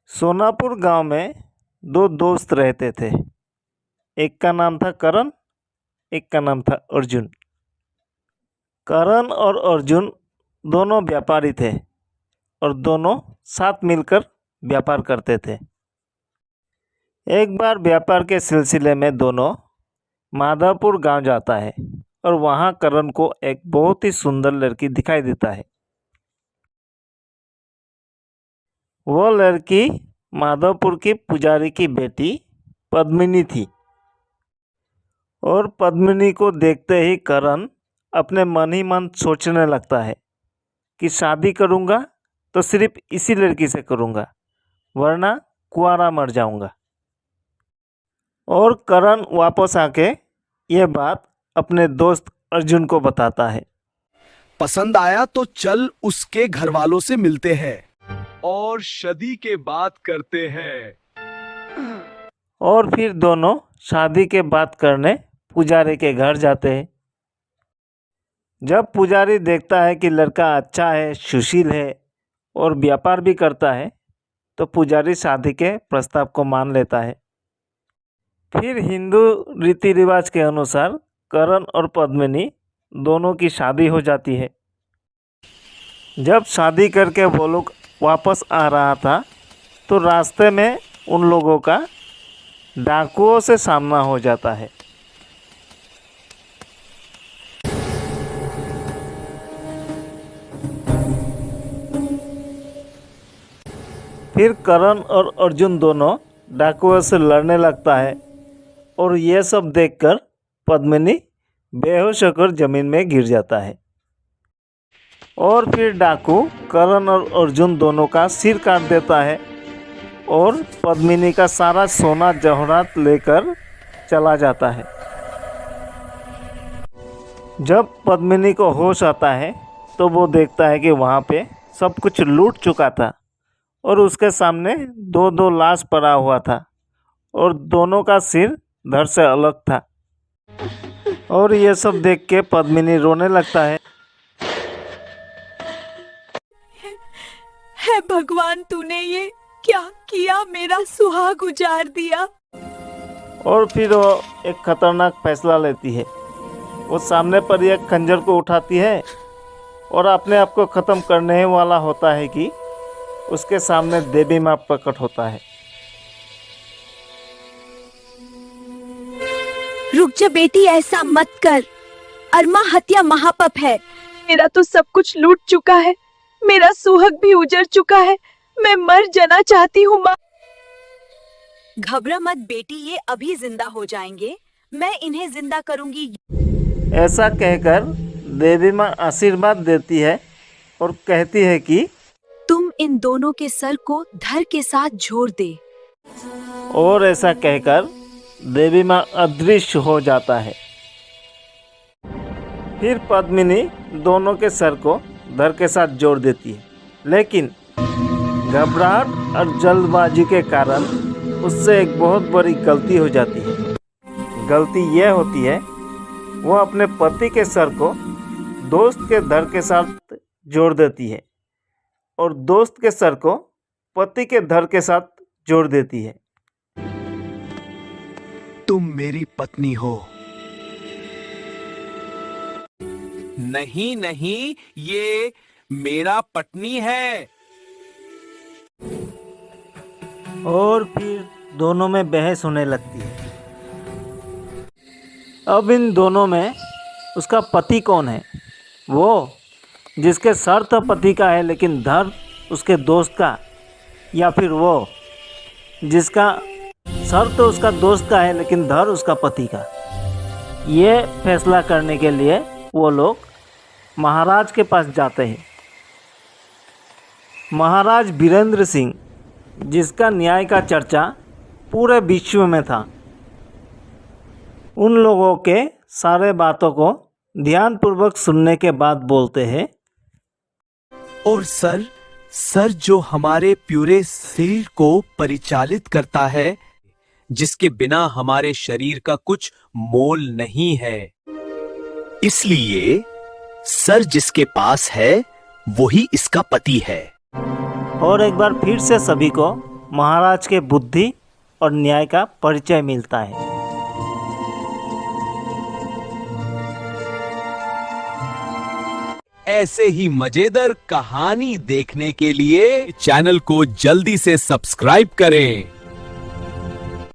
सोनापुर गांव में दो दोस्त रहते थे। एक का नाम था करण, एक का नाम था अर्जुन। करण और अर्जुन दोनों व्यापारी थे और दोनों साथ मिलकर व्यापार करते थे। एक बार व्यापार के सिलसिले में दोनों माधवपुर गांव जाता है और वहां करण को एक बहुत ही सुंदर लड़की दिखाई देता है। वो लड़की माधवपुर की पुजारी की बेटी पद्मिनी थी और पद्मिनी को देखते ही करण अपने मन ही मन सोचने लगता है कि शादी करूँगा तो सिर्फ इसी लड़की से करूँगा, वरना कुंवारा मर जाऊँगा। और करण वापस आके ये बात अपने दोस्त अर्जुन को बताता है। पसंद आया तो चल उसके घर वालों से मिलते हैं और शादी के बात करते हैं। और फिर दोनों शादी के बात करने पुजारी के घर जाते हैं। जब पुजारी देखता है कि लड़का अच्छा है, सुशील है और व्यापार भी करता है, तो पुजारी शादी के प्रस्ताव को मान लेता है। फिर हिंदू रीति रिवाज के अनुसार करण और पद्मिनी दोनों की शादी हो जाती है। जब शादी करके वो लोग वापस आ रहा था तो रास्ते में उन लोगों का डाकुओं से सामना हो जाता है। फिर करण और अर्जुन दोनों डाकुओं से लड़ने लगता है और ये सब देखकर पद्मिनी बेहोश होकर जमीन में गिर जाता है। और फिर डाकू करण और अर्जुन दोनों का सिर काट देता है और पद्मिनी का सारा सोना जवाहरात लेकर चला जाता है। जब पद्मिनी को होश आता है तो वो देखता है कि वहाँ पे सब कुछ लूट चुका था और उसके सामने दो दो लाश पड़ा हुआ था और दोनों का सिर धड़ से अलग था। और ये सब देख के पद्मिनी रोने लगता है। हे भगवान, तूने ये क्या किया? मेरा सुहाग उजाड़ दिया। और फिर वो एक खतरनाक फैसला लेती है। वो सामने पर एक खंजर को उठाती है और अपने आप को ख़त्म करने वाला होता है कि उसके सामने देवी माँ प्रकट होता है। रुक जा बेटी, ऐसा मत कर। अरमा हत्या महापाप है। मेरा तो सब कुछ लूट चुका है, मेरा सुहाग भी उजड़ चुका है। मैं मर जाना चाहती हूँ माँ। घबरा मत बेटी, ये अभी जिंदा हो जाएंगे। मैं इन्हें जिंदा करूंगी। ऐसा कहकर देवी माँ आशीर्वाद देती है और कहती है कि तुम इन दोनों के सर को धड़ के साथ जोड़ दे। और ऐसा कहकर देवी माँ अदृश्य हो जाता है। फिर पद्मिनी दोनों के सर को धड़ के साथ जोड़ देती है, लेकिन घबराहट और जल्दबाजी के कारण उससे एक बहुत बड़ी गलती हो जाती है। गलती यह होती है, वो अपने पति के सर को दोस्त के धड़ के साथ जोड़ देती है और दोस्त के सर को पति के धड़ के साथ जोड़ देती है। तुम मेरी पत्नी हो। नहीं नहीं, ये मेरा पत्नी है। और फिर दोनों में बहस होने लगती है। अब इन दोनों में उसका पति कौन है? वो जिसके सर तो पति का है लेकिन धड़ उसके दोस्त का, या फिर वो जिसका सर तो उसका दोस्त का है लेकिन धड़ उसका पति का? ये फैसला करने के लिए वो लोग महाराज के पास जाते हैं। महाराज वीरेंद्र सिंह, जिसका न्याय का चर्चा पूरे विश्व में था, उन लोगों के सारे बातों को ध्यानपूर्वक सुनने के बाद बोलते हैं। और सर जो हमारे पूरे शरीर को परिचालित करता है, जिसके बिना हमारे शरीर का कुछ मोल नहीं है, इसलिए सर जिसके पास है वही इसका पति है। और एक बार फिर से सभी को महाराज के बुद्धि और न्याय का परिचय मिलता है। ऐसे ही मजेदार कहानी देखने के लिए चैनल को जल्दी से सब्सक्राइब करें।